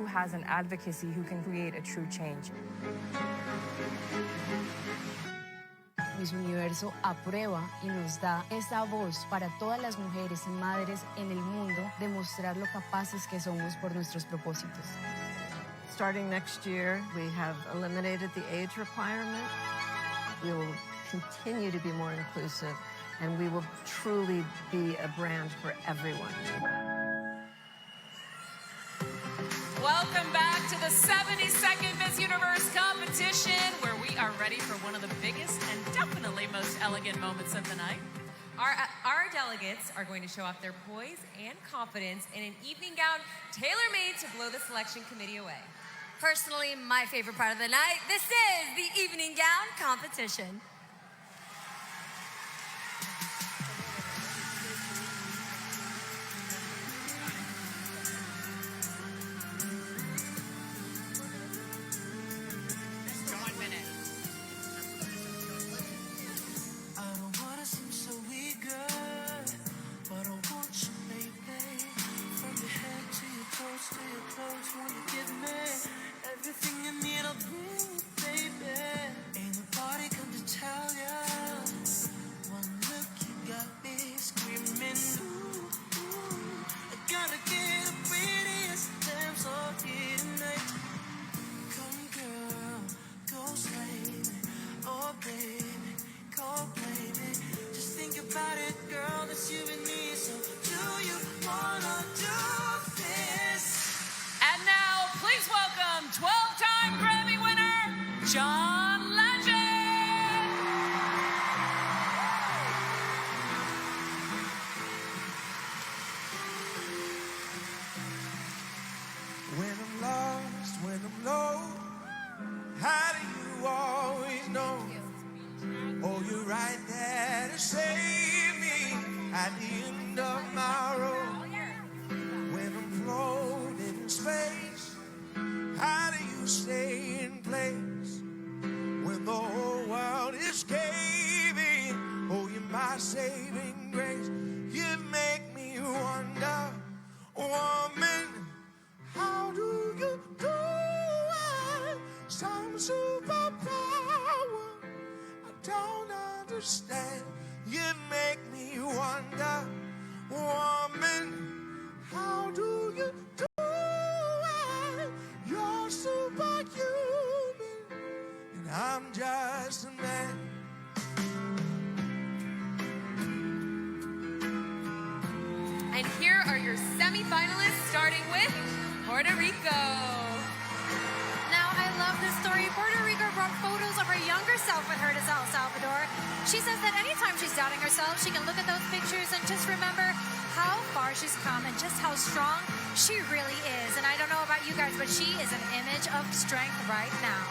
who has an advocacy who can create a true change. Miss Universo aprueba y nos da esa voz para todas las mujeres y madres en el mundo de mostrar lo capaces que somos por nuestros propósitos. Starting next year, we have eliminated the age requirement. We will continue to be more inclusive, and we will truly be a brand for everyone. Welcome back to the 72nd Miss Universe competition, where we are ready for one of the biggest and definitely most elegant moments of the night. Our delegates are going to show off their poise and confidence in an evening gown tailor-made to blow the selection committee away. Personally, my favorite part of the night, this is the evening gown competition. And now, please welcome 12-time Grammy winner, John Legend. When I'm lost, when I'm low, how do you always know? Oh, you're right there to save me at the end of my road. When I'm floating in space, how do you stay in place? When the whole world is caving, oh, you're my saving grace. You make me wonder, woman, how do you do it? Some superpower I don't understand. You make me wonder, woman, how do you do it? You're superhuman, and I'm just a man. And here are your semi-finalists, starting with Puerto Rico. Now, I love this story. Puerto Rico brought photos of her younger self with her to El Salvador. She says that anytime she's doubting herself, she can look at those pictures and just remember how far she's come and just how strong she really is. And I don't know about you guys, but she is an image of strength right now.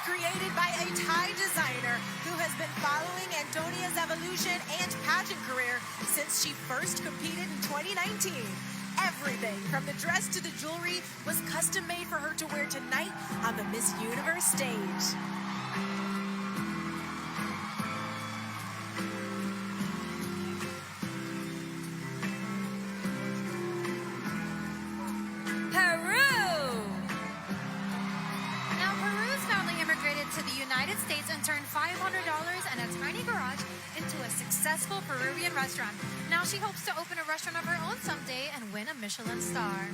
Created by a Thai designer who has been following Antonia's evolution and pageant career since she first competed in 2019. Everything from the dress to the jewelry was custom made for her to wear tonight on the Miss Universe stage. To the United States and turned $500 and a tiny garage into a successful Peruvian restaurant. Now she hopes to open a restaurant of her own someday and win a Michelin star.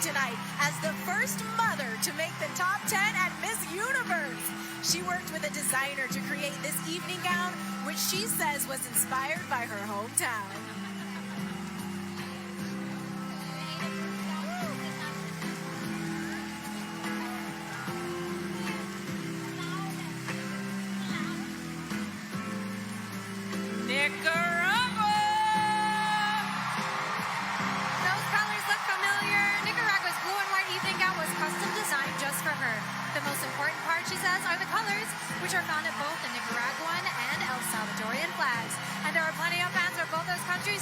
Tonight as the first mother to make the top 10 at Miss Universe. She worked with a designer to create this evening gown, which she says was inspired by her hometown. Nicaragua!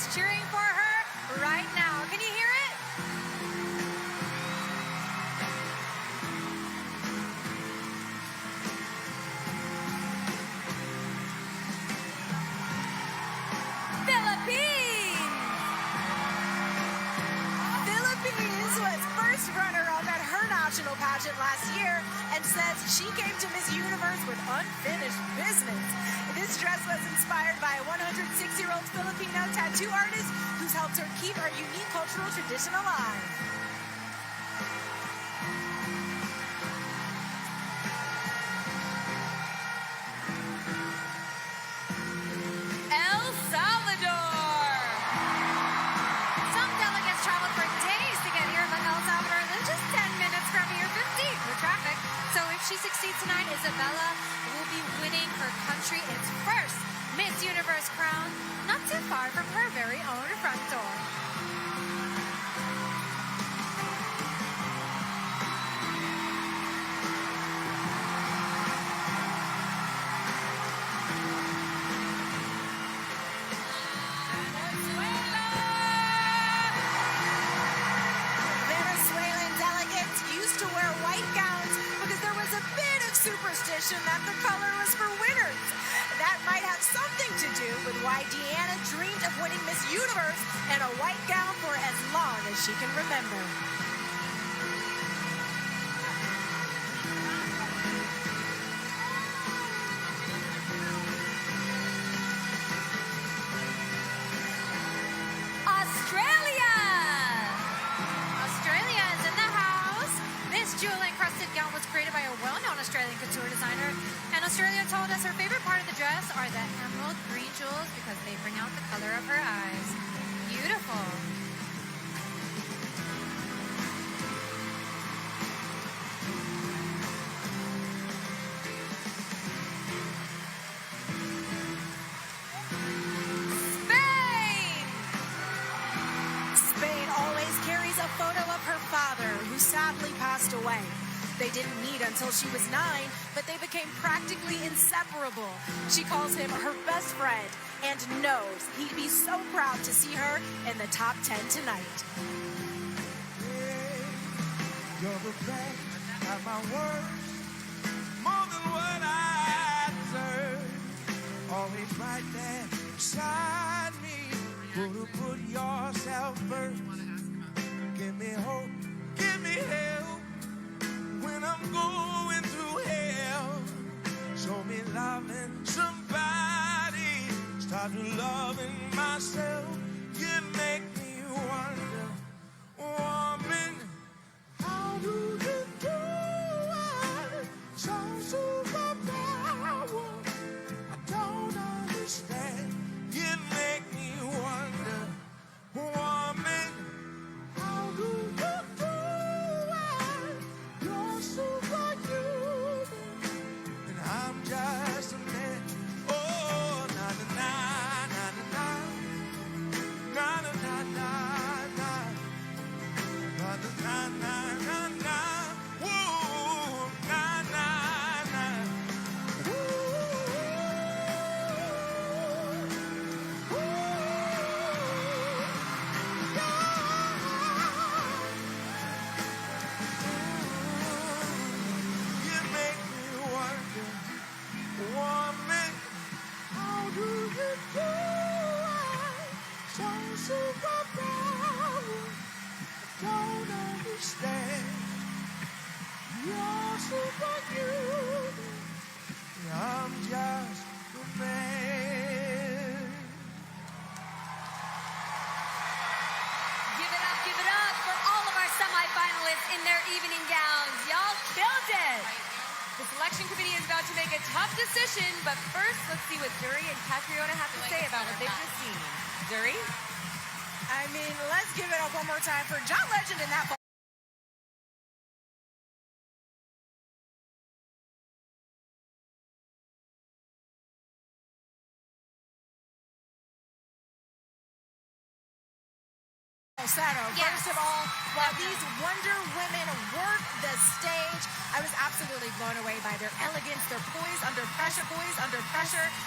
Everybody's cheering for her right now. Can you hear it? Philippines was first runner-up at her national pageant last year and says she came to Miss Universe with unfinished business. This dress was inspired by a 106-year-old Filipino tattoo artist who's helped her keep her unique cultural tradition alive. El Salvador. Some delegates traveled for days to get here, but El Salvador lives just 10 minutes from here, 15 with traffic. So if she succeeds tonight, Isabella will be winning her country its first Miss Universe crown, not too far from her very own front door. Venezuelan delegates used to wear white gowns because there was a bit of superstition that the color was for winners. That might have something to do with why Deanna dreamed of winning Miss Universe in a white gown for as long as she can remember. Australia is in the house. This jewel-encrusted gown was created by a well-known Australian couture designer. And Australia told us her favorite part of the dress are the emerald green jewels because they bring out the color of her eyes. Beautiful. Spain always carries a photo of her father, who sadly passed away. They didn't meet until she was 9, but they became practically inseparable. She calls him her best friend and knows he'd be so proud to see her in the top 10 tonight. You're the best at my worst, more than what I deserve. Always right there beside me. Gonna put yourself first. Give me hope, give me help when I'm going through hell. Show me loving somebody, start loving myself. You make me wonder, woman, how do you do it? So superpower, I don't understand. You make me wonder, woman, how do you do it? You're superhuman, and I'm just a man. Oh, na na na na na na na na na na na na na na na. Whoa, na na na. Woo, woo, you make me wonder, woman, how do you do it? So superpower, I don't understand. You're superhuman, and I'm just a man. Give it up for all of our semifinalists in their evening gowns. Y'all killed it. The selection committee is about to make a tough decision, but first, let's see what Duri and Catriona have to say about what they've just seen. Duri? I mean, let's give it up one more time for John Legend in that falsetto. Yes. First of all, while these Wonder Women work the stage, I was absolutely blown away by their elegance, their poise under pressure.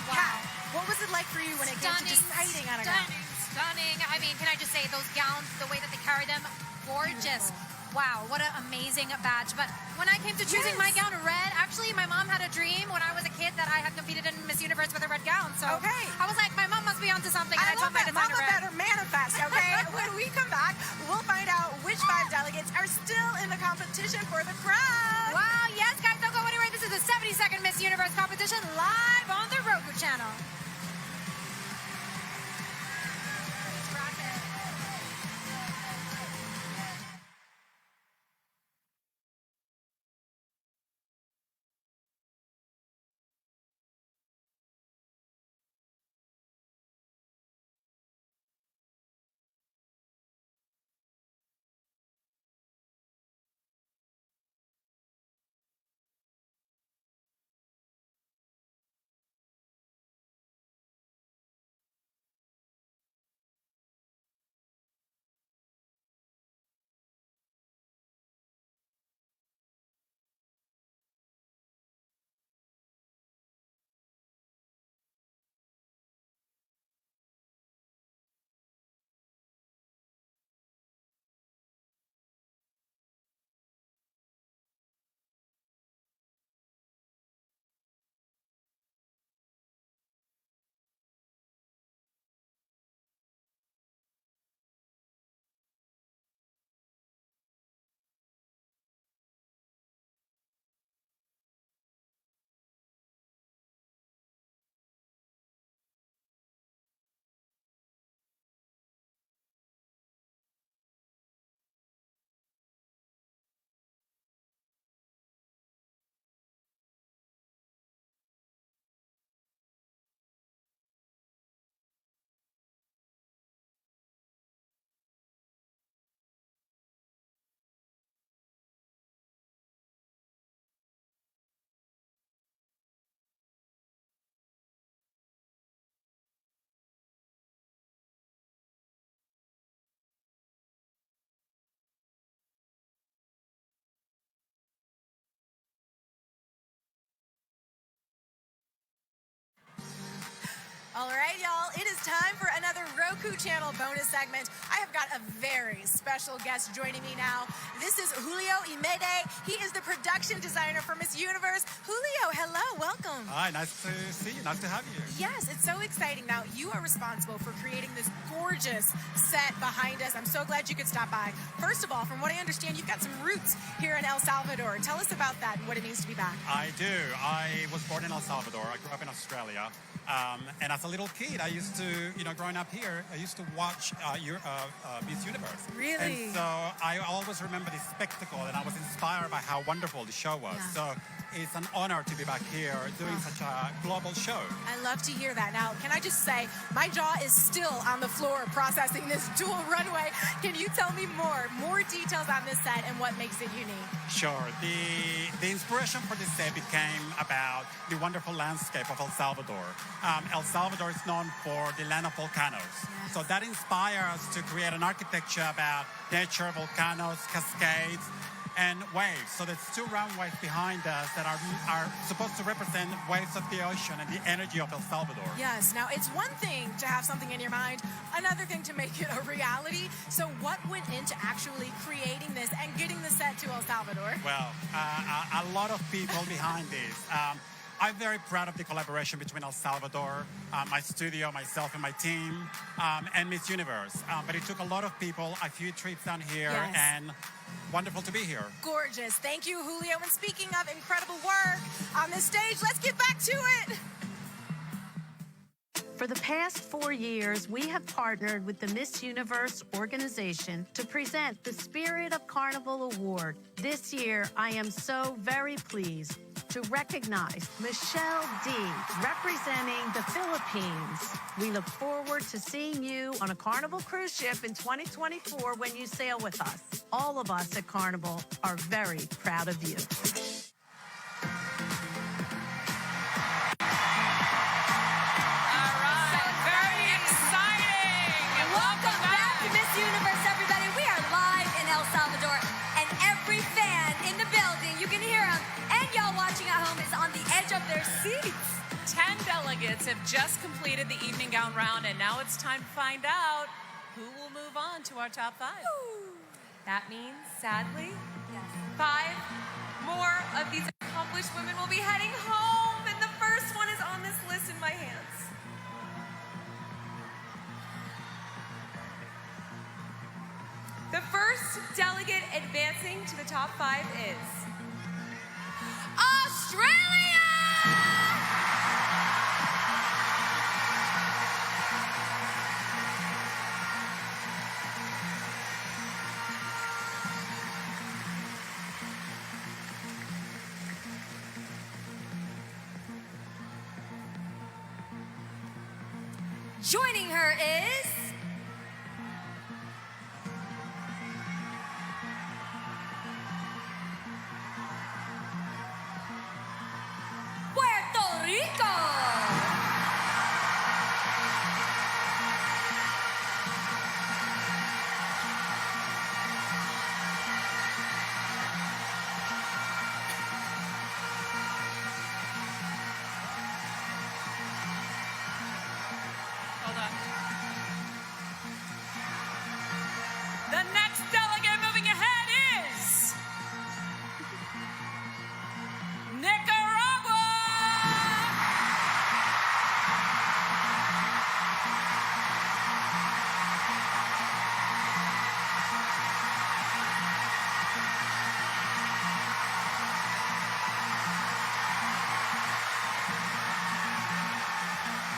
Wow. Kat, what was it like for you when it came to deciding on a gown? stunning. I mean, can I just say those gowns, the way that they carry them, gorgeous. Wow, what an amazing badge. But when I came to choosing my gown red, actually my mom had a dream when I was a kid that I had competed in Miss Universe with a red gown. So I was like, my mom must be onto something. I love that. Mama red. better manifest, okay? When we come back, we'll find out which 5 delegates are still in the competition for the crown. Wow, yes, guys, don't go anywhere. This is the 72nd Miss Universe competition live on the Roku channel. All right, y'all, it is time for another Roku channel bonus segment. I have got a very special guest joining me now. This is Julio Imede. He is the production designer for Miss Universe. Julio, hello, welcome. Hi, nice to see you, nice to have you. Yes, it's so exciting. Now, you are responsible for creating this gorgeous set behind us. I'm so glad you could stop by. First of all, from what I understand, you've got some roots here in El Salvador. Tell us about that and what it means to be back. I do. I was born in El Salvador. I grew up in Australia. And as a little kid, I used to, growing up here, I used to watch Miss Universe. Really? And so I always remember this spectacle, and I was inspired by how wonderful the show was. Yeah. So it's an honor to be back here doing such a global show. I love to hear that. Now, can I just say, my jaw is still on the floor processing this dual runway. Can you tell me more details on this set and what makes it unique? Sure. The inspiration for this set became about the wonderful landscape of El Salvador. El Salvador is known for the land of volcanoes. Yes. So that inspired us to create an architecture about nature, volcanoes, cascades, and waves. So there's 2 runways behind us that are supposed to represent waves of the ocean and the energy of El Salvador. Yes. Now, it's one thing to have something in your mind, another thing to make it a reality. So what went into actually creating this and getting the set to El Salvador? Well, a lot of people behind this. I'm very proud of the collaboration between El Salvador, my studio, myself and my team, and Miss Universe. But it took a lot of people, a few trips down here, Yes. and wonderful to be here. Gorgeous. Thank you, Julio. And speaking of incredible work on this stage, let's get back to it. For the past 4 years, we have partnered with the Miss Universe organization to present the Spirit of Carnival Award. This year, I am so very pleased to recognize Michelle D, representing the Philippines. We look forward to seeing you on a Carnival cruise ship in 2024 when you sail with us. All of us at Carnival are very proud of you. Welcome back to Miss Universe, everybody. We are live in El Salvador, and every fan in the building, you can hear them, and y'all watching at home is on the edge of their seats. 10 delegates delegates have just completed the evening gown round, and now it's time to find out who will move on to our top 5. That means, sadly, 5 more of these accomplished women will be heading home, and the first one is on this list in my hands. The first delegate advancing to the top 5 is Australia! Joining her is Puerto Rico. Hold on. The next delegate moving ahead is Nicaragua.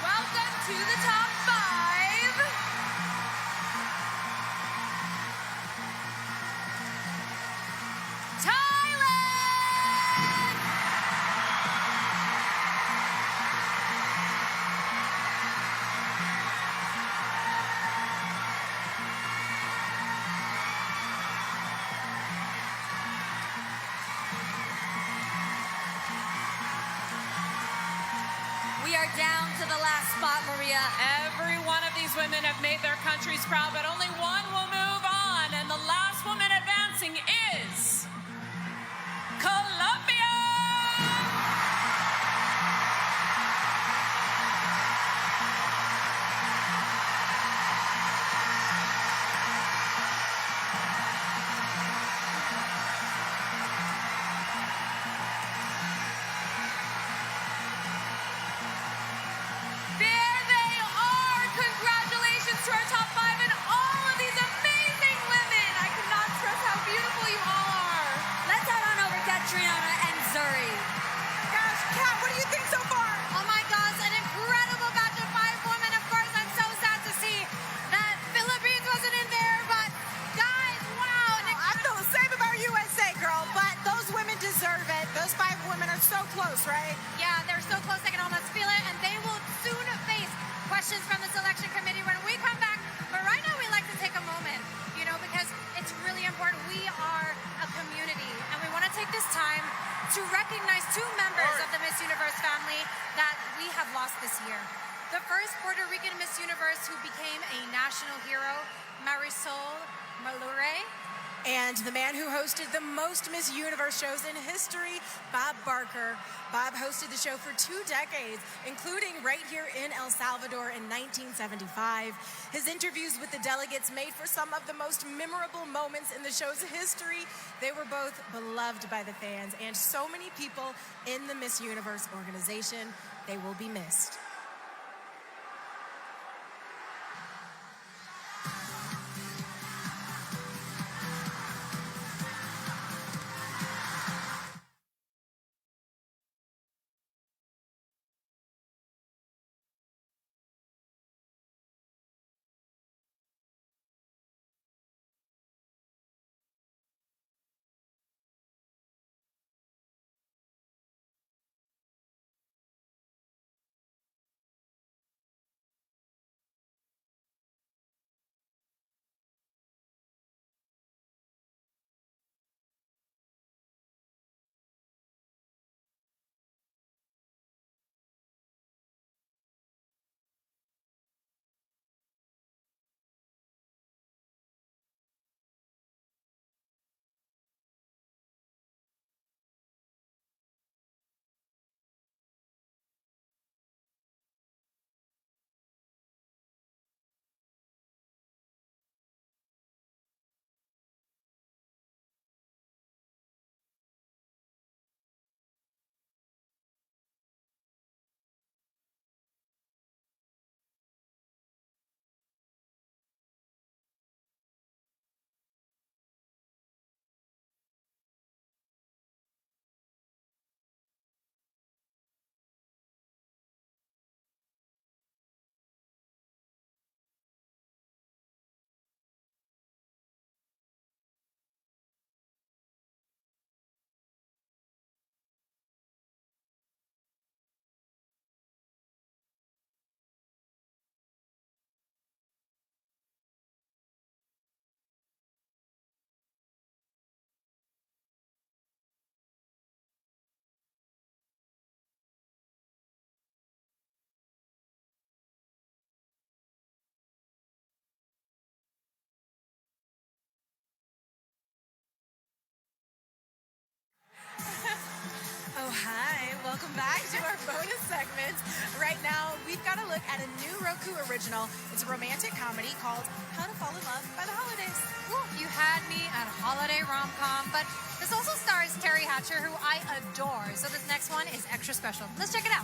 Welcome to the top 5. Thailand! We are down to the last spot, Maria. Every one of these women have made their countries proud, but only one will move on. And the last woman advancing is Colombia. There they are. Congratulations to our top 5 and all of these amazing women. I cannot stress how beautiful you all are. Let's head on over to Triana and Zuri. Gosh, Kat, what do you think so far? Oh my gosh, an incredible batch of 5 women. Of course, I'm so sad to see that Philippines wasn't in there, but guys, wow. I feel the same about USA, girl, but those women deserve it. Those 5 women are so close, right? Yeah, they're so close, they can almost feel it, and they will soon face questions from the selection committee when we come back. But right now, we like to take a moment, because it's really important. We are a community, and we want to take this time to recognize 2 members of the Miss Universe family that we have lost this year. The first Puerto Rican Miss Universe who became a national hero, Marisol Malure. And the man who hosted the most Miss Universe shows in history, Bob Barker. Bob hosted the show for 2 decades, including right here in El Salvador in 1975. His interviews with the delegates made for some of the most memorable moments in the show's history. They were both beloved by the fans and so many people in the Miss Universe organization. They will be missed. welcome back to our bonus segment. Right now, we've got a look at a new Roku original. It's a romantic comedy called How to Fall in Love by the Holidays. Ooh, you had me at holiday rom-com, but this also stars Terry Hatcher, who I adore. So this next one is extra special. Let's check it out.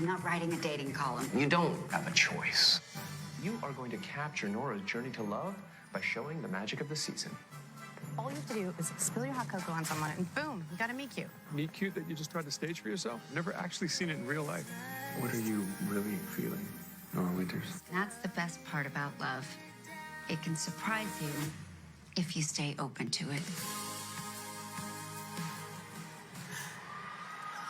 I'm not writing a dating column. You don't have a choice. You are going to capture Nora's journey to love by showing the magic of the season. All you have to do is spill your hot cocoa on someone, and boom, you got a meet cute. Meet cute that you just tried to stage for yourself? Never actually seen it in real life. What are you really feeling, Nora Winters? That's the best part about love. It can surprise you if you stay open to it.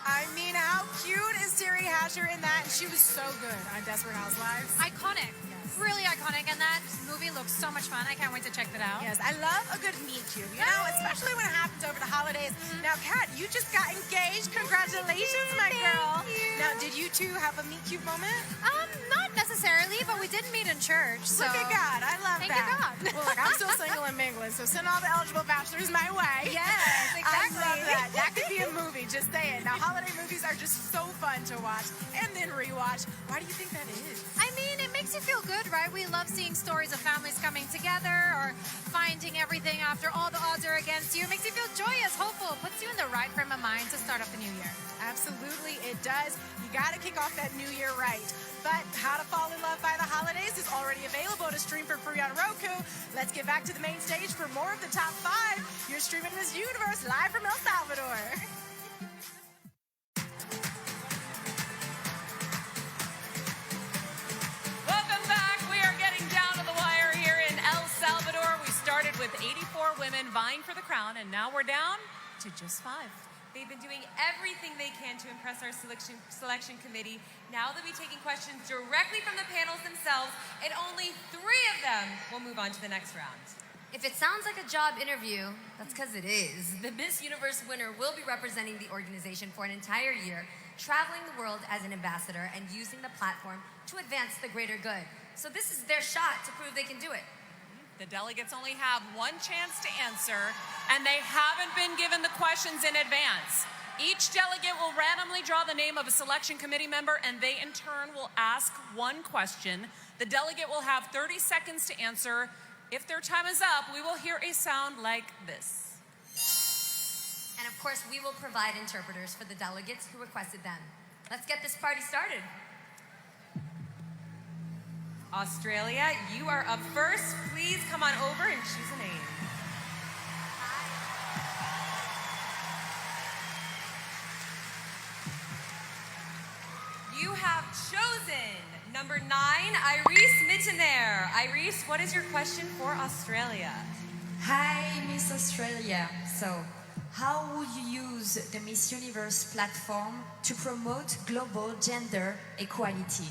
I mean, how cute is Terry Hatcher in that? She was so good on Desperate Housewives. Iconic. Really iconic, and that movie looks so much fun. I can't wait to check that out. Yes, I love a good meet cute, you know, especially when it happens over the holidays. Now, Kat, you just got engaged. Congratulations, my girl. Now, did you two have a meet cute moment? Not necessarily, but we did meet in church. So. Look at God. I love Thank that. you, God. Well, look, I'm still single and mingling, so send all the eligible bachelors my way. Yes, exactly. I love that. That could be a movie, just saying. Now, holiday movies are just so fun to watch and then rewatch. Why do you think that is? I mean, it makes you feel good, right? We love seeing stories of families coming together or finding everything after all the odds are against you. It makes you feel joyous, hopeful, puts you in the right frame of mind to start off the new year. Absolutely, it does. You got to kick off that new year right. But How to Fall in Love by the Holidays is already available to stream for free on Roku. Let's get back to the main stage for more of the top 5. You're streaming Miss Universe live from El Salvador. Welcome back. We are getting down to the wire here in El Salvador. We started with 84 women vying for the crown, and now we're down to just 5. They've been doing everything they can to impress our selection committee. Now they'll be taking questions directly from the panels themselves, and only 3 of them will move on to the next round. If it sounds like a job interview, that's because it is. The Miss Universe winner will be representing the organization for an entire year, traveling the world as an ambassador and using the platform to advance the greater good. So this is their shot to prove they can do it. The delegates only have 1 chance to answer, and they haven't been given the questions in advance. Each delegate will randomly draw the name of a selection committee member, and they in turn will ask 1 question. The delegate will have 30 seconds to answer. If their time is up, we will hear a sound like this. And of course, we will provide interpreters for the delegates who requested them. Let's get this party started. Australia, you are up first. Please come on over and choose a name. You have chosen number 9, Iris Mittenair. Iris, what is your question for Australia? Hi, Miss Australia. So, how would you use the Miss Universe platform to promote global gender equality?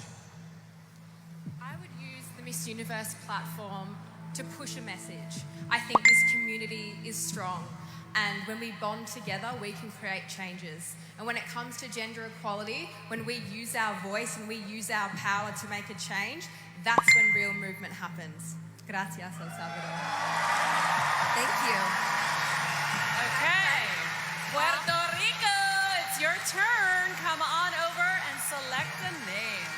I would use the Miss Universe platform to push a message. I think this community is strong, and when we bond together, we can create changes. And when it comes to gender equality, when we use our voice and we use our power to make a change, that's when real movement happens. Gracias, El Salvador. Thank you. Okay, Puerto Rico, it's your turn. Come on over and select a name.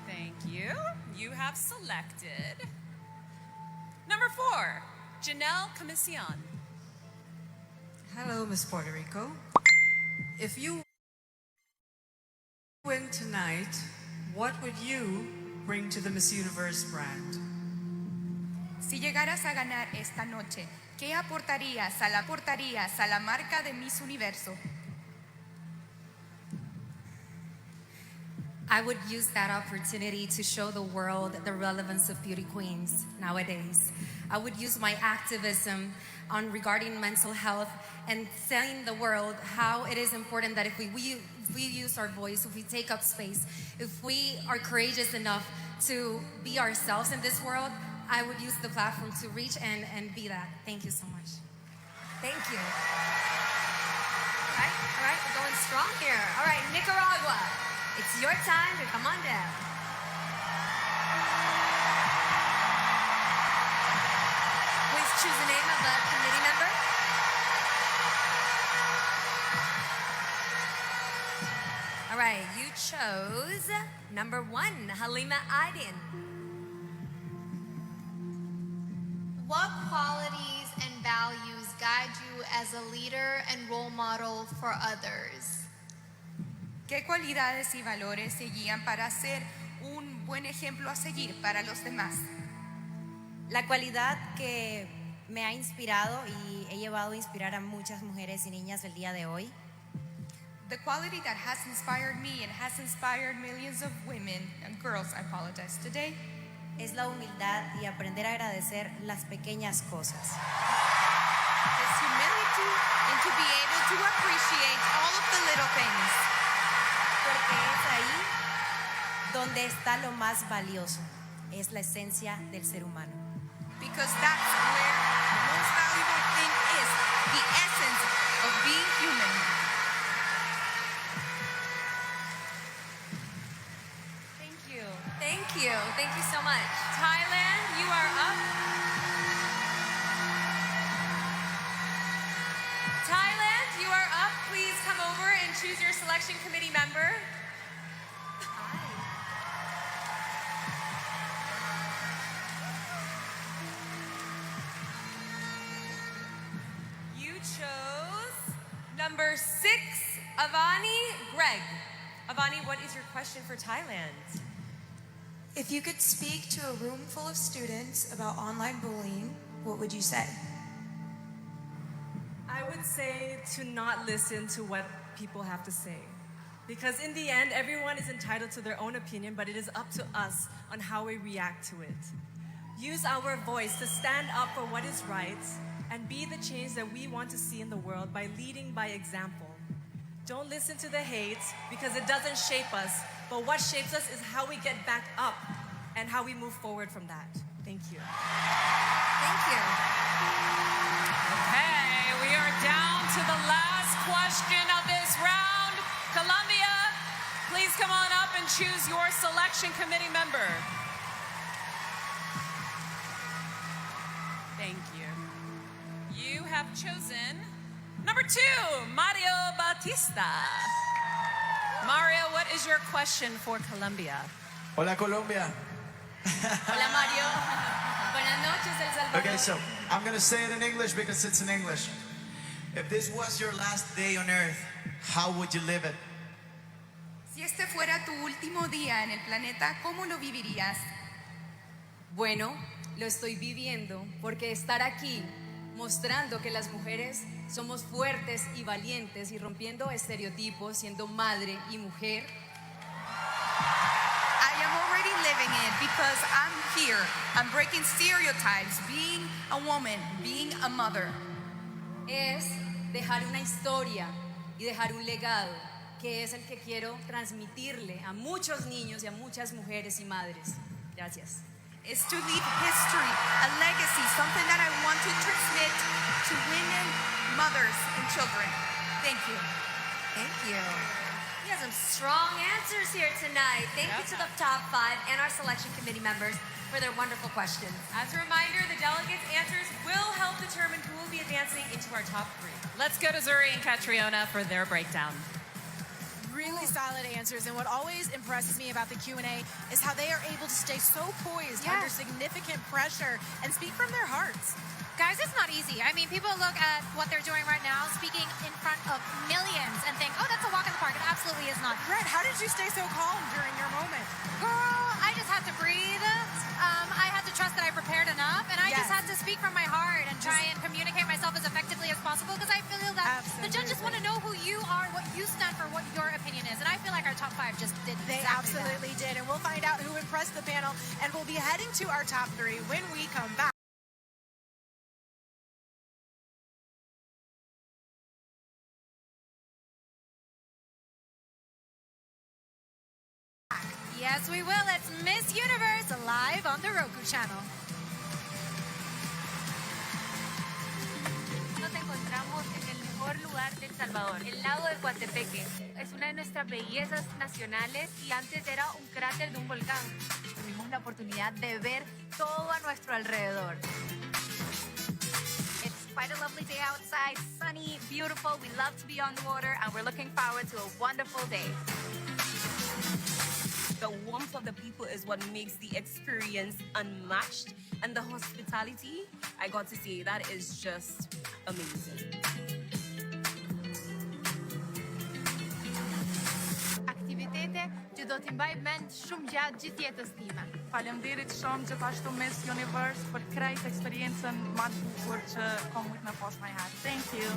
Thank you. You have selected number 4, Janelle Commission. Hello, Miss Puerto Rico. If you win tonight, what would you bring to the Miss Universe brand? Si llegaras a ganar esta noche, ¿qué aportarías a la marca de Miss Universo? I would use that opportunity to show the world the relevance of beauty queens nowadays. I would use my activism regarding mental health and telling the world how it is important that if we use our voice, if we take up space, if we are courageous enough to be ourselves in this world, I would use the platform to reach and be that. Thank you so much. Thank you. All right, we're going strong here. All right, Nicaragua, it's your time to come on down. choose the name of a committee member. All right, you chose number 1, Halima Aydin. What qualities and values guide you as a leader and role model for others? ¿Qué cualidades y valores se guían para ser un buen ejemplo a seguir para los demás? La cualidad que me ha inspirado y he llevado a inspirar a muchas mujeres y niñas el día de hoy The quality that has inspired me and has inspired millions of women and girls, I apologize, today, es la humildad y aprender a agradecer las pequeñas cosas. is humility and to be able to appreciate all of the little things. Porque es ahí donde está lo más valioso, es la esencia del ser humano. Because that's where the most valuable thing is, the essence of being human. Thank you. Thank you so much. Thailand, you are up. Thailand, you are up. Please come over and choose your selection committee member. You chose number 6, Avani Greg. Avani, what is your question for Thailand? If you could speak to a room full of students about online bullying, what would you say? I would say to not listen to what people have to say. Because in the end, everyone is entitled to their own opinion, but it is up to us on how we react to it. Use our voice to stand up for what is right and be the change that we want to see in the world by leading by example. Don't listen to the hate because it doesn't shape us, but what shapes us is how we get back up and how we move forward from that. Thank you. Thank you. Okay, we are down to the last question of this round. Colombia, please come on up and choose your selection committee member. Thank you. You have chosen number 2, Mario Bautista. Mario, what is your question for Colombia? Hola, Colombia. Hola, Mario. Buenas noches, El Salvador. Okay, so I'm going to say it in English because it's in English. If this was your last day on earth, how would you live it? Si este fuera tu último día en el planeta, ¿cómo lo vivirías? Bueno, lo estoy viviendo porque estar aquí mostrando que las mujeres somos fuertes y valientes y rompiendo estereotipos, siendo madre y mujer. I am already living it because I'm here. I'm breaking stereotypes, being a woman, being a mother. Es dejar una historia y dejar un legado que es el que quiero transmitirle a muchos niños y a muchas mujeres y madres. Gracias. Is to leave history, a legacy, something that I want to transmit to women, mothers, and children. Thank you. Thank you. We have some strong answers here tonight. Thank you to the top 5 and our selection committee members for their wonderful questions. As a reminder, the delegates' answers will help determine who will be advancing into our top 3. Let's go to Zuri and Catriona for their breakdown. Really solid answers, and what always impresses me about the Q&A is how they are able to stay so poised under significant pressure and speak from their hearts. Guys, it's not easy. I mean, people look at what they're doing right now, speaking in front of millions, and think, oh, that's a walk in the park. It absolutely is not. Brett, how did you stay so calm during your moment? Girl, I just had to breathe. I had to trust that I prepared enough, and I just had to speak from my heart and try and communicate myself as effectively as possible, because I feel that the judges want to know who you are, what you stand for, what your opinion is, and I feel like our top 5 just did They exactly absolutely did, and we'll find out who impressed the panel, and we'll be heading to our top 3 when we come back. Yes, we will. It's Miss Universe live on the Roku channel. Nos encontramos en el mejor lugar de El Salvador, el lago de Coatepeque. Es una de nuestras bellezas nacionales y antes era un cráter de un volcán. Tuvimos la oportunidad de ver todo a nuestro alrededor. quite a lovely day outside, sunny, beautiful. We love to be on the water, and we're looking forward to a wonderful day. The warmth of the people is what makes the experience unmatched. And the hospitality, I got to say, that is just amazing. Aktivitete që do t'i mbaj mend shumë gjatë gjithë jetës time. Faleminderit shumë gjithashtu Miss Universe për krejt eksperiencën më të bukur që kam mujt me pas më herë. Thank you.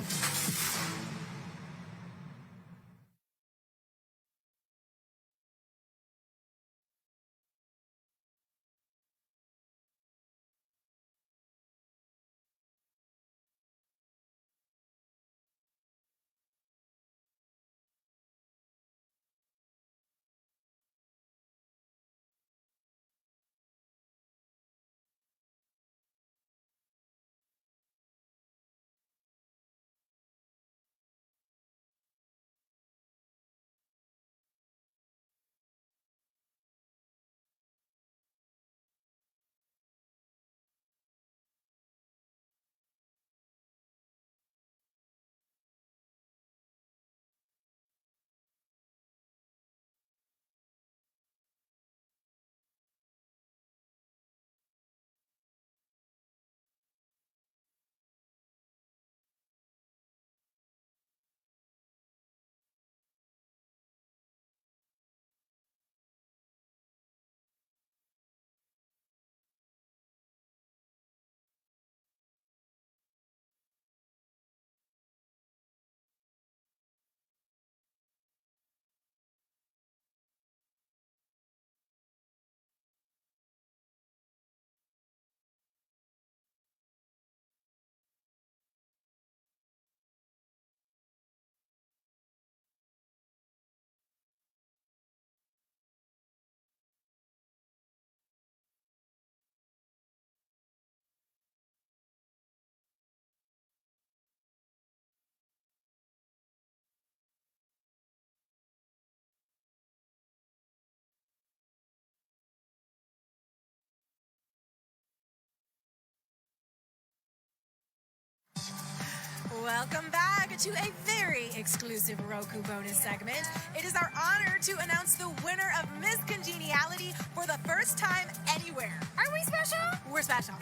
Welcome back to a very exclusive Roku bonus segment. It is our honor to announce the winner of Miss Congeniality for the first time anywhere. Are we special? We're special.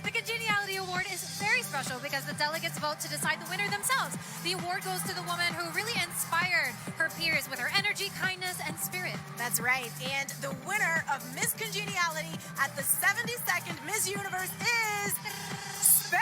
The Congeniality Award is very special because the delegates vote to decide the winner themselves. The award goes to the woman who really inspired her peers with her energy, kindness, and spirit. That's right. And the winner of Miss Congeniality at the 72nd Miss Universe is Spain!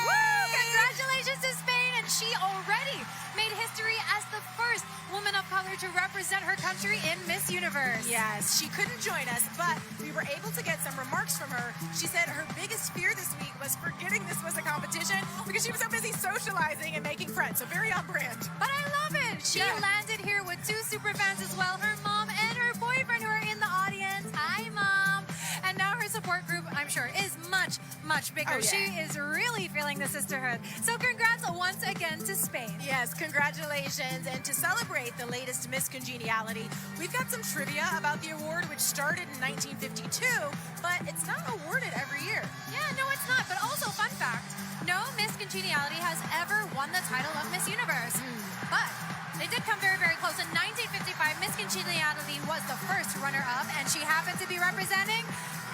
Woo! Congratulations to Spain, and she already made history as the first woman of color to represent her country in Miss Universe. Yes, she couldn't join us, but we were able to get some remarks from her. She said her biggest fear this week was forgetting this was a competition because she was so busy socializing and making friends, so very on brand. But I love it. She landed here with two super fans as well, her mom and her boyfriend who are in the audience. Hi, Mom. And now her support group, I'm sure, is much, much bigger. Oh, yeah. She is really feeling the sisterhood. So congrats once again to Spain. Yes, congratulations. And to celebrate the latest Miss Congeniality, we've got some trivia about the award, which started in 1952, but it's not awarded every year. Yeah, no, it's not. But also, fun fact, no Miss Congeniality has ever won the title of Miss Universe. But they did come very, very close. In 1955, Miss Congeniality was the first runner-up, and she happened to be representing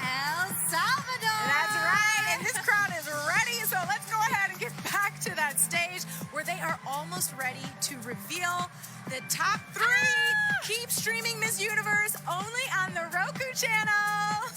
El Salvador. That's right. And this crowd is ready, so let's go ahead and get back to that stage where they are almost ready to reveal the top three. Keep streaming Miss Universe only on the Roku channel.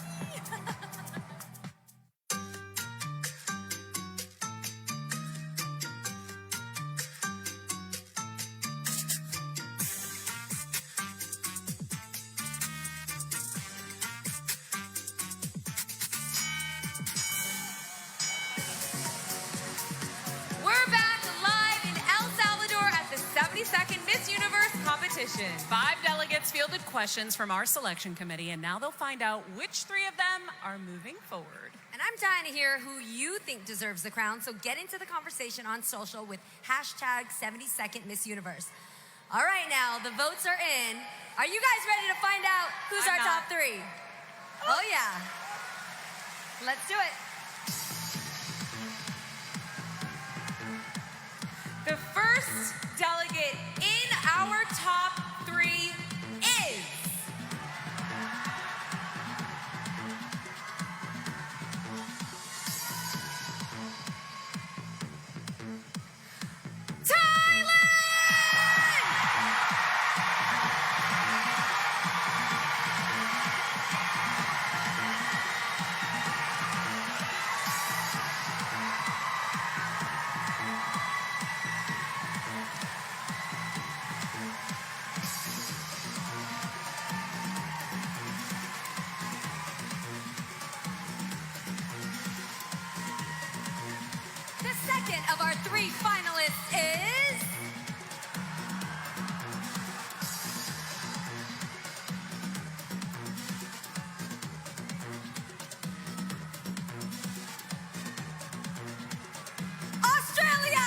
We're back live in El Salvador at the 72nd Miss Universe competition. 5 delegates fielded questions from our selection committee, and now they'll find out which 3 of them are moving forward. And I'm dying to hear who you think deserves the crown, so get into the conversation on social with hashtag 72nd Miss Universe. All right, now, the votes are in. Are you guys ready to find out who's our top 3? Oh, yeah. Let's do it. first delegate in our top 3 is... The second of our 3 finalists is... Australia!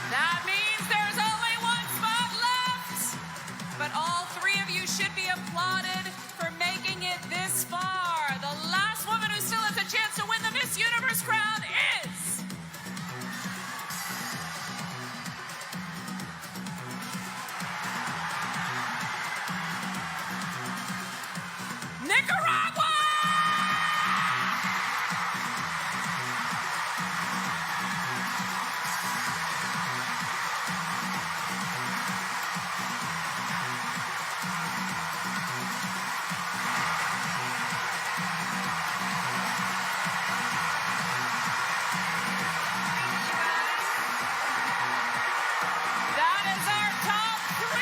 That means there's only 1 spot left. But all 3 of you should be applauded for making it this far. The last woman who still has a chance to win the Miss Universe crown is... Nicaragua! That is our top 3.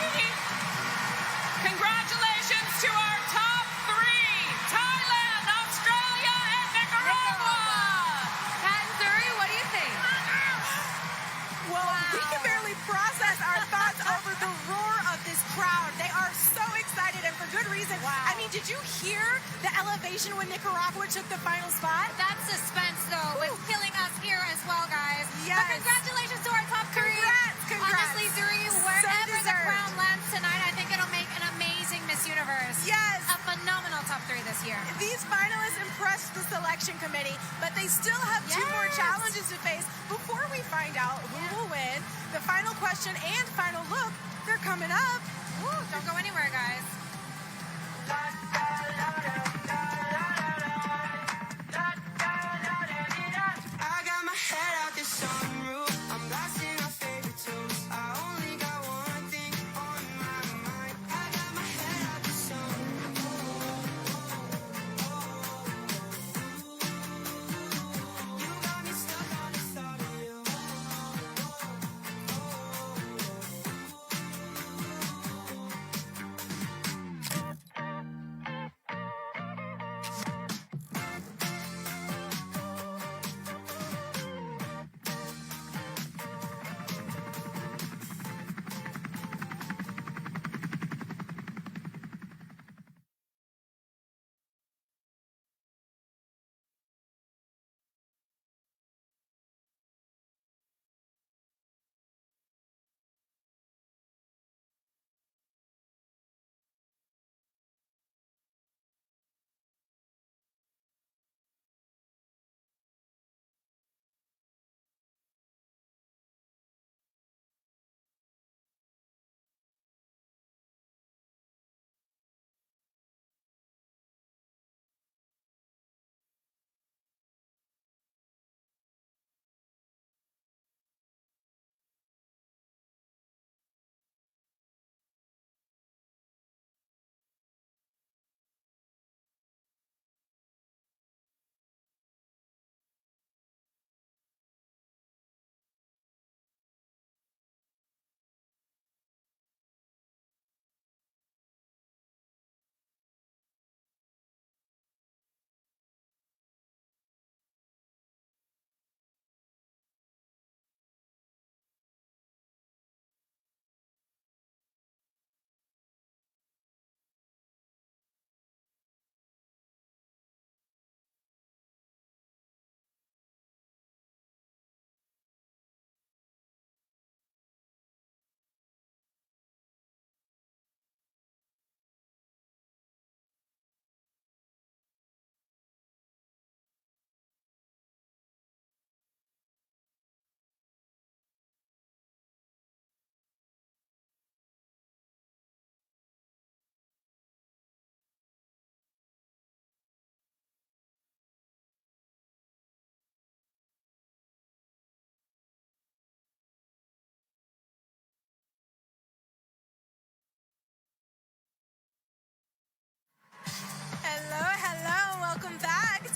Congratulations to our top 3. Thailand, Australia, and Nicaragua. Pat and Zuri, what do you think? Well, we can barely process our thoughts over the roar of this crowd. They are so excited, and for good reason. I mean, did you hear the elevation when Nicaragua took the final spot? That suspense, though, was killing us here as well, guys. Yes. But congratulations to our top 3. Congrats. Honestly, Zuri, wherever the deserved. crown lands tonight, I think it'll make an amazing Miss Universe. Yes. A phenomenal top 3 this year. These finalists impressed the selection committee, but they still have 2 more challenges to face before we find out who will win. The final question and final look, they're coming up. Woo, don't go anywhere, guys. I got my head out the sunroof. I'm blasting my favorite tunes. I only got one thing on my mind. I got my head out the sunroof. You got me stuck on the thought of you.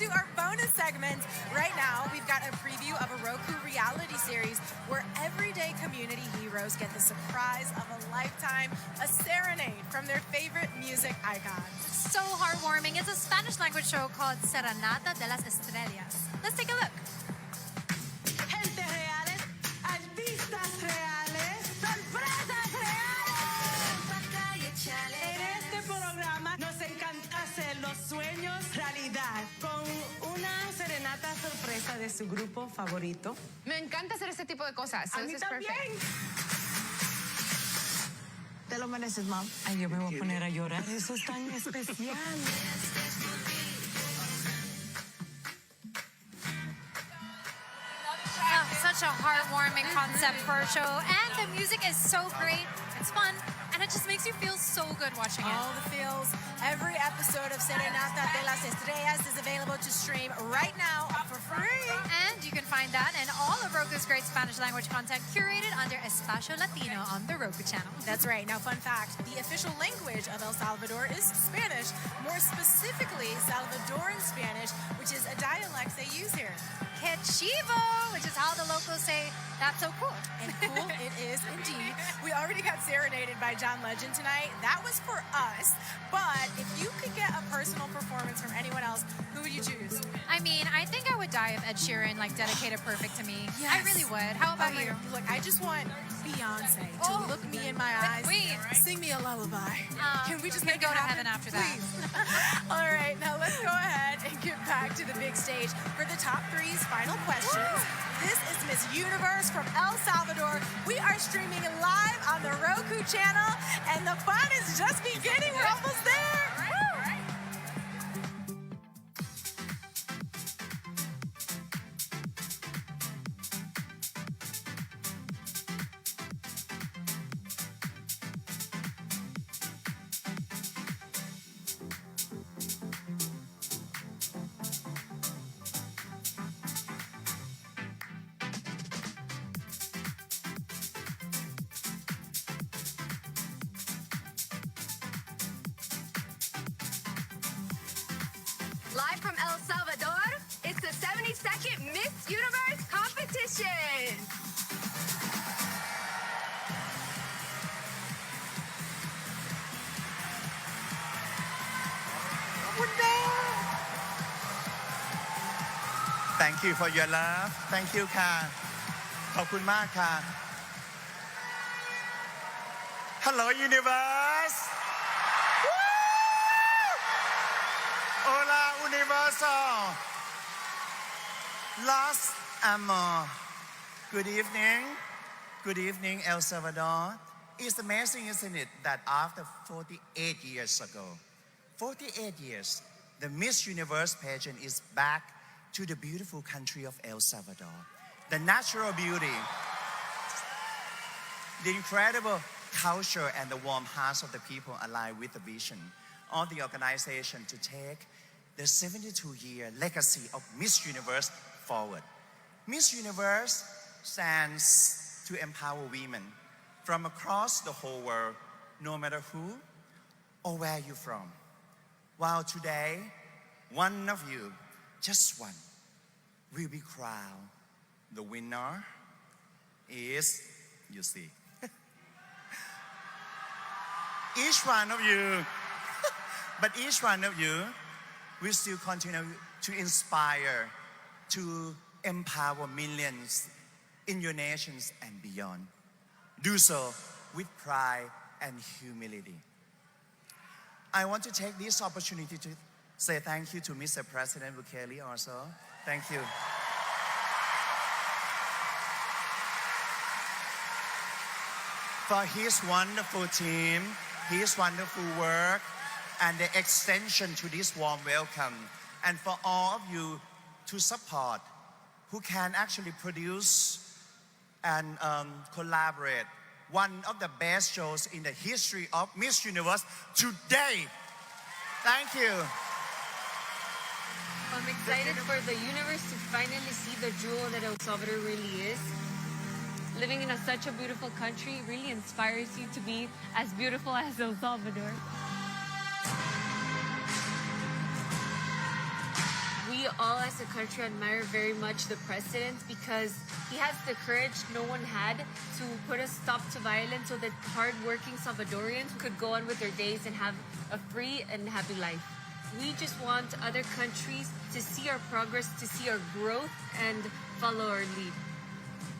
to our bonus segment. Right now, we've got a preview of a Roku reality series where everyday community heroes get the surprise of a lifetime, a serenade from their favorite music icons. So heartwarming. It's a Spanish language show called Serenata de las Estrellas. Let's take a look. Gente reales, artistas reales, sorpresas reales. En este programa nos encanta hacer los sueños realidad con una serenata sorpresa de su grupo favorito. Me encanta hacer este tipo de cosas. A mí también. Te lo mereces, Mom. Ay, yo me voy a poner a llorar. Eso es tan especial. Such a heartwarming concept for a show, and the music is so great. It's fun, and it just makes you feel so good watching it. All the feels. Every episode of Serenata de las Estrellas is available to stream right now for free. And you can find that and all of Roku's great Spanish language content curated under Espacio Latino on the Roku channel. That's right. Now, fun fact, the official language of El Salvador is Spanish, more specifically Salvadoran Spanish, which is a dialect they use here. Que chivo, which is how the locals say, that's so cool. And cool it is indeed. We already got serenaded by John Legend tonight. That was for us. But if you could get a personal performance from anyone else, who would you choose? I mean, I think I would die if Ed Sheeran dedicated Perfect to me. Yes. I really would. How about you? Look, I just want Beyonce to look me in my eyes, sing me a lullaby. Can we just go to heaven after that? All right, now let's go ahead and get back to the big stage for the top three's final questions. This is Miss Universe from El Salvador. We are streaming live on the Roku channel, and the fun is just beginning. We're almost there. Live from El Salvador, it's the 72nd Miss Universe competition. Thank you for your love. Thank you ค่ะ ขอบคุณมากค่ะ Hello Universe. Hola Universo. Los Amor. Good evening. Good evening, El Salvador. It's amazing, isn't it, that after 48 years ago, 48 years, the Miss Universe pageant is back to the beautiful country of El Salvador. The natural beauty, the incredible culture, and the warm hearts of the people align with the vision of the organization to take the 72-year legacy of Miss Universe forward. Miss Universe stands to empower women from across the whole world, no matter who or where you're from. While today, one of you, just one, will be crowned. The winner is, you see, each one of you, but each one of you will still continue to inspire, to empower millions in your nations and beyond. Do so with pride and humility. I want to take this opportunity to say thank you to Mr. President Bukele also. Thank you. For his wonderful team, his wonderful work, and the extension to this warm welcome. And for all of you to support, who can actually produce and collaborate one of the best shows in the history of Miss Universe today. Thank you. I'm excited for the universe to finally see the jewel that El Salvador really is. Living in such a beautiful country really inspires you to be as beautiful as El Salvador. We all as a country admire very much the president because he has the courage no one had to put a stop to violence so that hard-working Salvadorians could go on with their days and have a free and happy life. We just want other countries to see our progress, to see our growth, and follow our lead.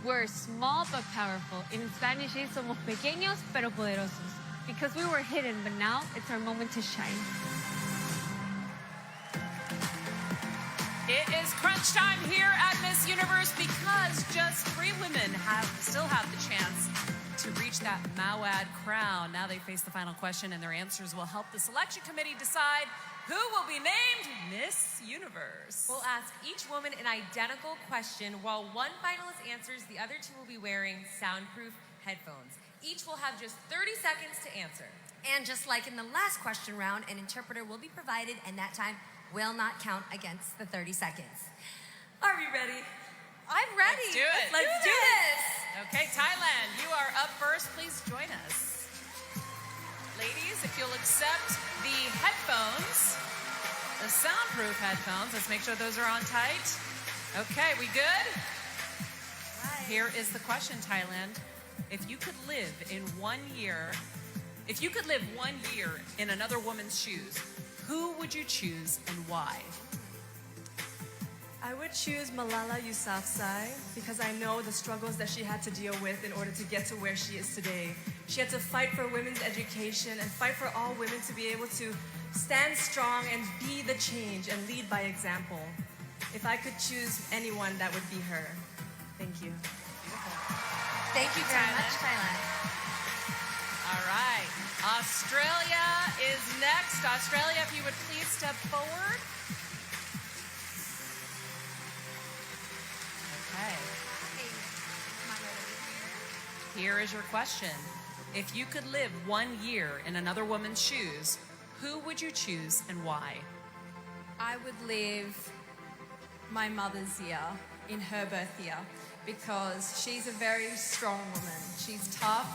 We're small but powerful. In Spanish, somos pequeños pero poderosos. Because we were hidden, but now it's our moment to shine. It is crunch time here at Miss Universe because just 3 women still have the chance to reach that Mawad crown. Now they face the final question, and their answers will help the selection committee decide who will be named Miss Universe. We'll ask each woman an identical question. While one finalist answers, the other 2 will be wearing soundproof headphones. Each will have just 30 seconds to answer. And just like in the last question round, an interpreter will be provided, and that time will not count against the 30 seconds. Are we ready? I'm ready. Let's do it. Let's do this. Okay, Thailand, you are up first. Please join us. Ladies, if you'll accept the headphones, the soundproof headphones. Let's make sure those are on tight. Okay, we good? Right. Here is the question, Thailand. If you could live in 1 year, if you could live 1 year in another woman's shoes, who would you choose and why? I would choose Malala Yousafzai because I know the struggles that she had to deal with in order to get to where she is today. She had to fight for women's education and fight for all women to be able to stand strong and be the change and lead by example. If I could choose anyone, that would be her. Thank you. Thank you very much, Thailand. All right. Australia is next. Australia, if you would please step forward. Okay. Here is your question. If you could live 1 year in another woman's shoes, who would you choose and why? I would live my mother's year in her birth year because she's a very strong woman. She's tough.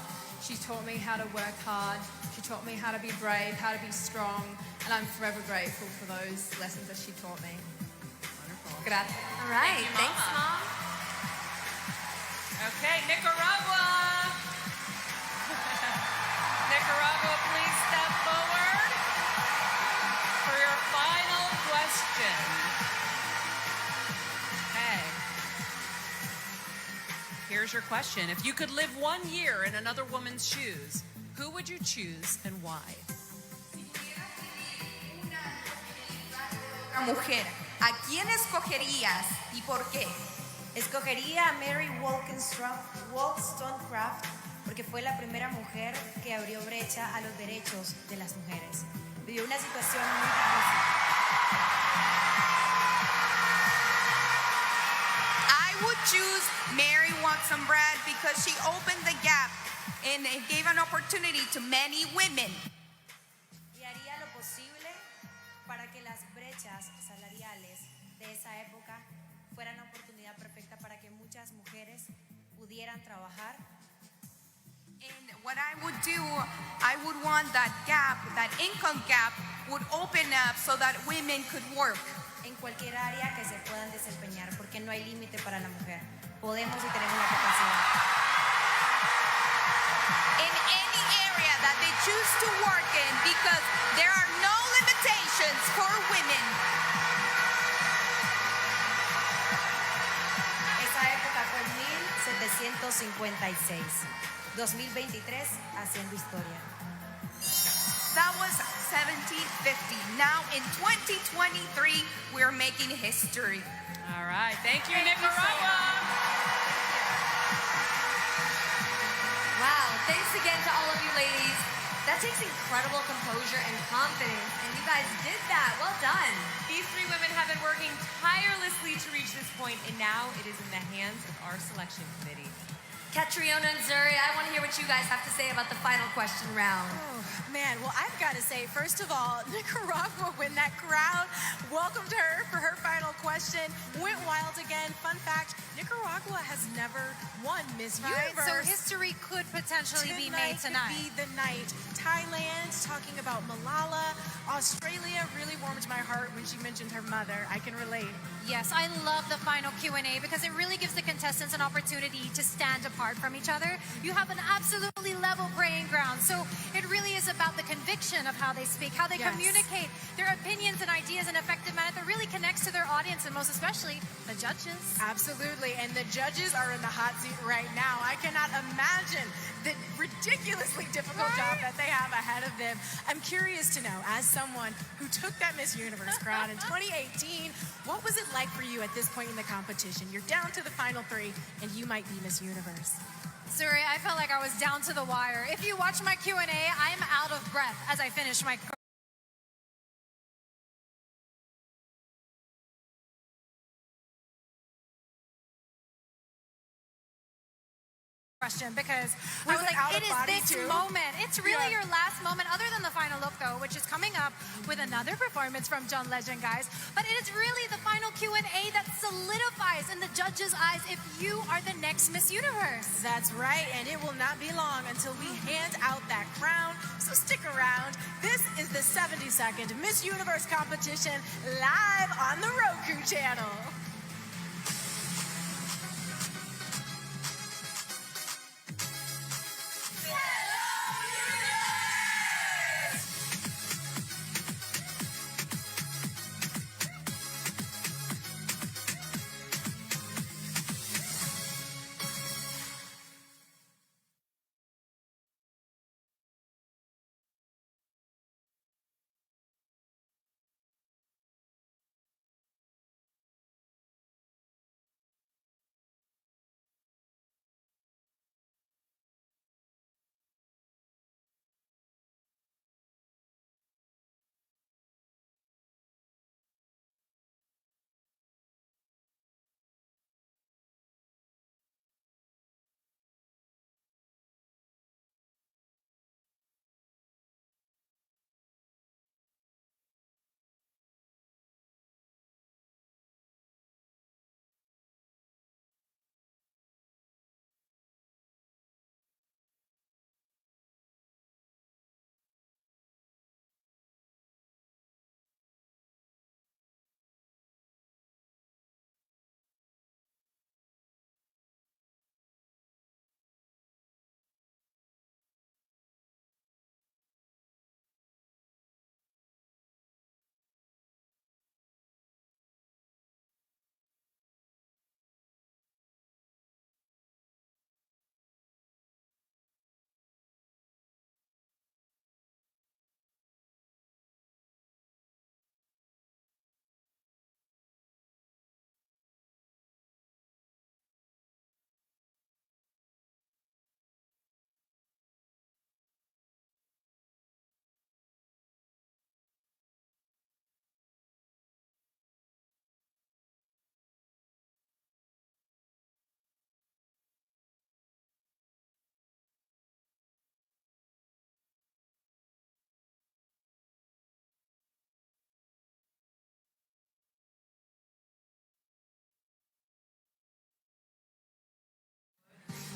She taught me how to work hard. She taught me how to be brave, how to be strong, and I'm forever grateful for those lessons that she taught me. Wonderful. Gracias. All right. Thanks, Mom. Okay, Nicaragua. Nicaragua, please step forward for your final question. Okay. Here's your question. If you could live 1 year in another woman's shoes, who would you choose and why? Una mujer, ¿a quién escogerías y por qué? Escogería a Mary Wollstonecraft porque fue la primera mujer que abrió brecha a los derechos de las mujeres. Vivió una situación muy difícil. I would choose Mary Wollstonecraft because she opened the gap and it gave an opportunity to many women. Y haría lo posible para que las brechas salariales de esa época fueran una oportunidad perfecta para que muchas mujeres pudieran trabajar. And what I would do, I would want that gap, that income gap, would open up so that women could work. En cualquier área que se puedan desempeñar, porque no hay límite para la mujer. Podemos y tenemos la capacidad. In any area that they choose to work in, because there are no limitations for women. Esa época fue en 1756. 2023, haciendo historia. That was 1750. Now in 2023, we're making history. All right. Thank you, Nicaragua. Wow, thanks again to all of you ladies. That takes incredible composure and confidence, and you guys did that. Well done. These 3 women have been working tirelessly to reach this point, and now it is in the hands of our selection committee. Catriona and Zuri, I want to hear what you guys have to say about the final question round. Oh, man, well, I've got to say, first of all, Nicaragua, when that crowd welcomed her for her final question, went wild again. Fun fact, Nicaragua has never won Miss Right, Universe. so history could potentially be made tonight. Could be the night. Thailand, talking about Malala. Australia really warmed my heart when she mentioned her mother. I can relate. Yes, I love the final Q&A because it really gives the contestants an opportunity to stand apart from each other. You have an absolutely level playing ground. So it really is about the conviction of how they speak, how they communicate their opinions and ideas in an effective manner that really connects to their audience and most especially the judges. Absolutely, and the judges are in the hot seat right now. I cannot imagine the ridiculously difficult job that they have ahead of them. I'm curious to know, as someone who took that Miss Universe crown in 2018, what was it like for you at this point in the competition? You're down to the final 3, and you might be Miss Universe. Suri, I felt like I was down to the wire. If you watch my Q&A, I'm out of breath as I finish my question because I was like, it is this moment. It's really your last moment, other than the final look, though, which is coming up with another performance from John Legend, guys. But it is really the final Q&A that solidifies in the judges' eyes if you are the next Miss Universe. That's right, and it will not be long until we hand out that crown. So stick around. This is the 72nd Miss Universe competition live on the Roku channel.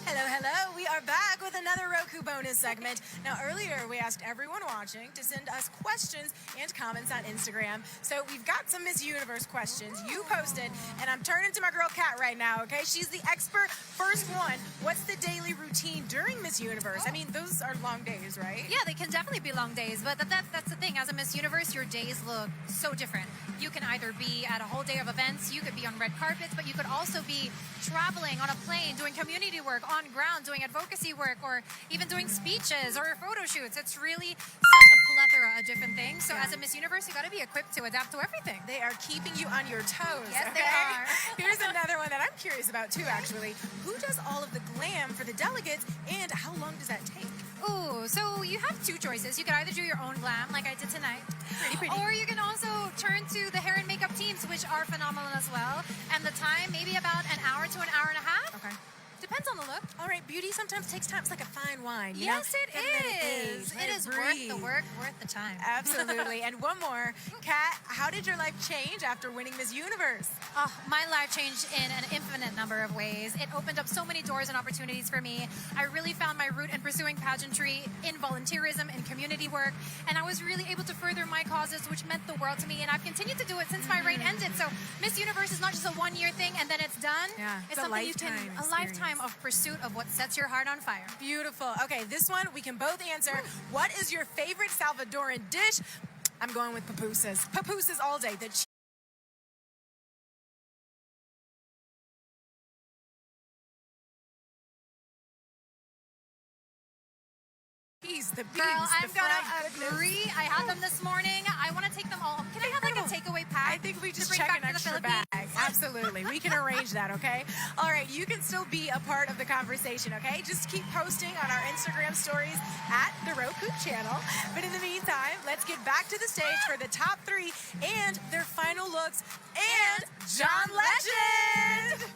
Hello, hello. We are back with another Roku bonus segment. Now, earlier we asked everyone watching to send us questions and comments on Instagram. So we've got some Miss Universe questions you posted, and I'm turning to my girl Kat right now, okay? She's the expert. First one, what's the daily routine during Miss Universe? I mean, those are long days, right? Yeah, they can definitely be long days, but that's the thing. As a Miss Universe, your days look so different. You can either be at a whole day of events, you could be on red carpets, but you could also be traveling on a plane, doing community work, on ground, doing advocacy work, or even doing speeches or photo shoots. It's really such a plethora of different things. So as a Miss Universe, you got to be equipped to adapt to everything. They are keeping you on your toes. Yes, okay? they are. Here's another one that I'm curious about too, actually. Who does all of the glam for the delegates, and how long does that take? Ooh, so you have two choices. You could either do your own glam, like I did tonight, pretty. or you can also turn to the hair and makeup teams, which are phenomenal as well. And the time, maybe about an hour to an hour and a half. Okay. Depends on the look. All right, beauty sometimes takes time. It's like a fine wine. You Yes, know? it Gotta let is. age, let It is worth breathe. the work, worth the time. Absolutely. And one more. Kat, how did your life change after winning Miss Universe? Oh, my life changed in an infinite number of ways. It opened up so many doors and opportunities for me. I really found my root in pursuing pageantry, in volunteerism, in community work, and I was really able to further my causes, which meant the world to me, and I've continued to do it since my reign ended. So Miss Universe is not just a one-year thing and then it's done. Yeah, it's something you can, a lifetime of pursuit of what sets your heart on fire. Beautiful. Okay, this one we can both answer. What is your favorite Salvadoran dish? I'm going with pupusas. Pupusas all day. The cheese, the beans, Girl, I'm the gonna fried goodness. agree. I had them this morning. I want to take them all. Can I have like a takeaway pack? I think we to just bring check back an to the extra Philippines? bag. Absolutely. We can arrange that, okay? All right, you can still be a part of the conversation, okay? Just keep posting on our Instagram stories at the Roku channel. But in the meantime, let's get back to the stage for the top 3 and their final looks and John Legend!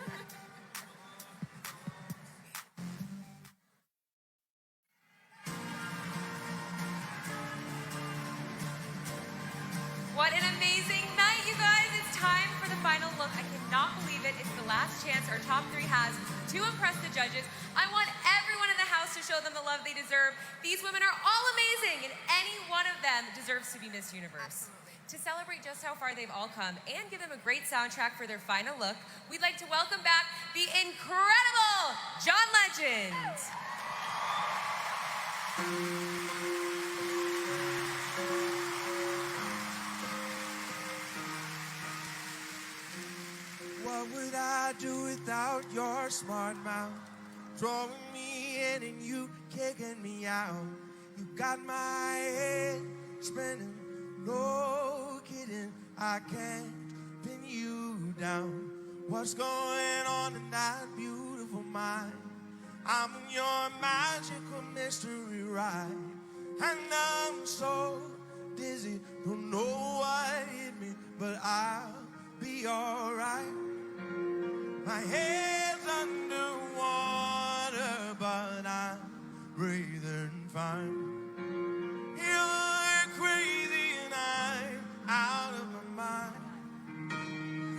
What an amazing night, you guys. It's time for the final look. I cannot believe it. It's the last chance our top 3 has to impress the judges. I want everyone in the house to show them the love they deserve. These women are all amazing, and any one of them deserves to be Miss Universe. To celebrate just how far they've all come and give them a great soundtrack for their final look, we'd like to welcome back the incredible John Legend. What would I do without your smart mouth? Drawing me in and you kicking me out. You got my head spinning, no kidding. I can't pin you down. What's going on in that beautiful mind? I'm in your magical mystery ride. And I'm so dizzy, don't know what hit me, but I'll be alright. My head's underwater, but I'm breathing fine. You're crazy and I'm out of my mind.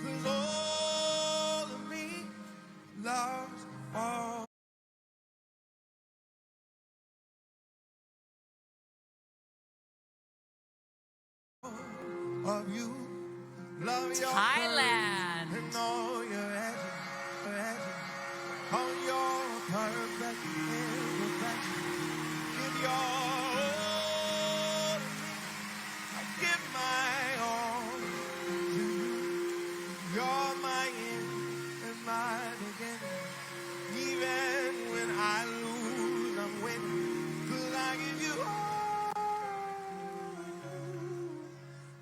'Cause all of me loves all of you. Love your Thailand. curves and all your edges, all your perfect imperfection. Give your all to me. I give my all to you. You're my end and my beginning. Even when I lose, I'm winning. 'Cause I give you all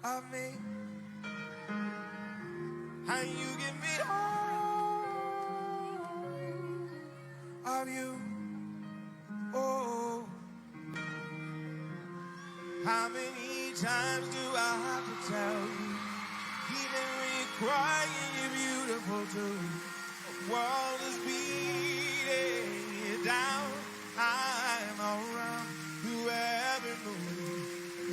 of me. And you give me all of you. Oh, how many times do I have to tell you? Even when you're crying, you're beautiful too. The world is beating you down. I'm around through every move.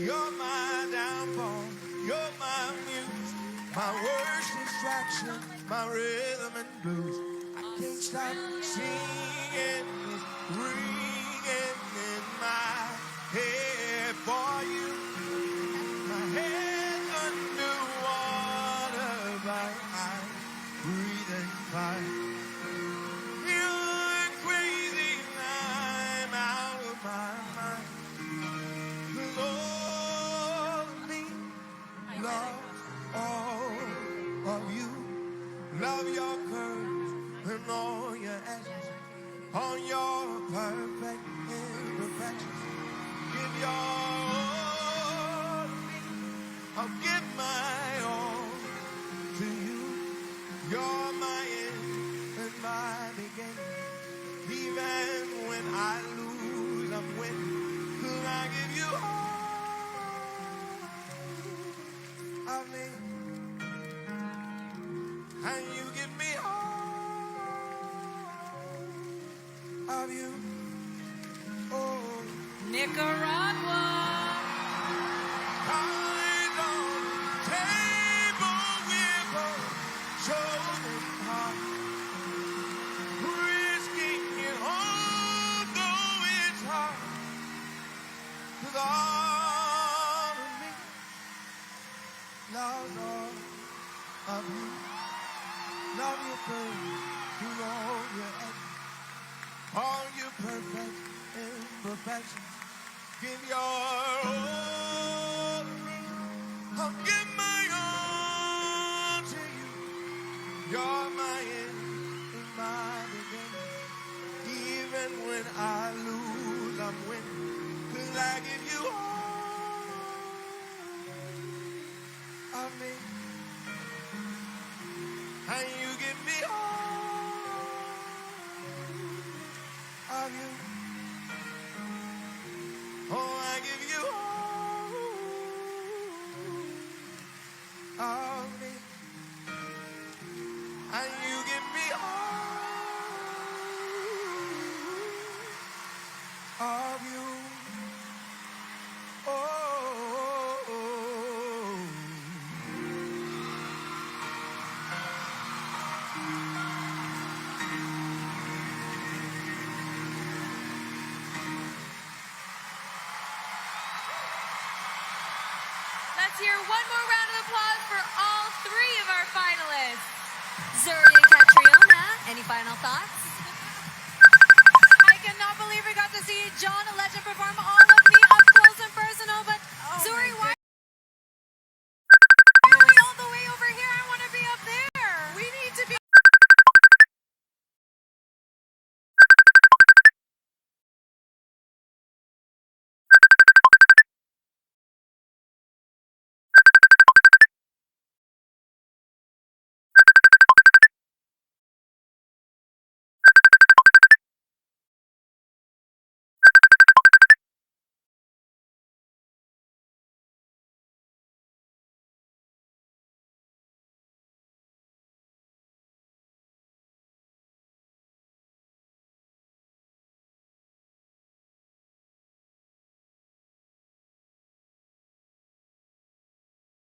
You're my downfall. You're my muse. My worst distraction, my rhythm and blues. I can't stop singing, it's ringing in my head for you. My head's underwater, but I'm breathing fine. You're crazy, I'm out of my mind. 'Cause all of me loves all of you. Love your curves and all your edges, all your perfect imperfections. Give your all to me. I'll give my all to you. You're my end and my beginning. Even when I lose, I'm winning. 'Cause I give you all of me. And you give me all of you. Oh, Nicaragua. cards on the table with a chosen heart, risking it all, though it's hard. 'Cause all of me loves all of you. Love your praise through all your actions, all your perfect imperfections. Give your all to me. I'll give my all to you. You're my end and my beginning. Even when I lose, I'm winning. 'Cause I give you all of me. And you give me all of you. Oh, I give you all of me. And you give me all of you. Oh. Let's hear one more round of applause for all three of our finalists. Zuri and Catriona, any final thoughts? I cannot believe we got to see John Legend perform all of